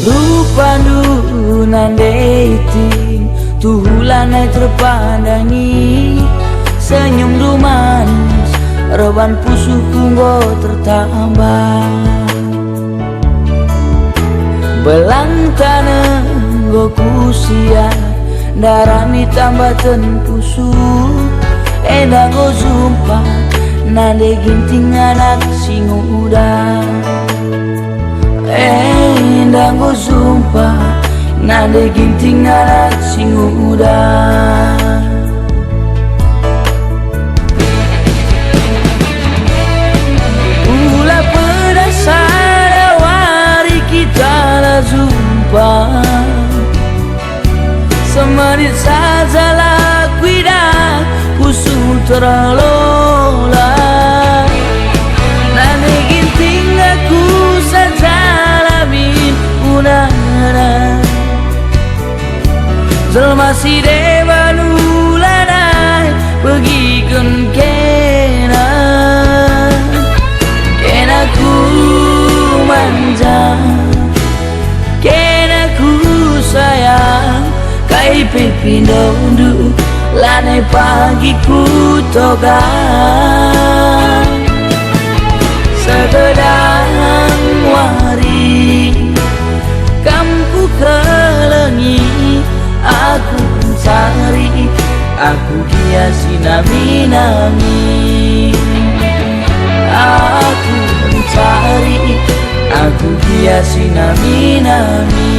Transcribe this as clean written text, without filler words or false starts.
Rupandu nandeiti tuhulana terpandangi, senyum du manis reban pusuku go tertambah, belantana go kusia darami tambah ten pusu, eda go jumpa nade ginting anak singuda, eda go jumpa nade ginting anak singuda. Ulah pedasada wari kita lah jumpa, semenit sajalah kuidah kusut terlola, nane ginting aku sajalah min unana, jelma si dewa nulanai pergikan kena, kena ku manja, kena ku sayang, kai pepindo du lane pagi ku toga, segedang wari kampu kelengi, aku mencari, aku hiasi nami-nami, aku mencari, aku hiasi nami-nami.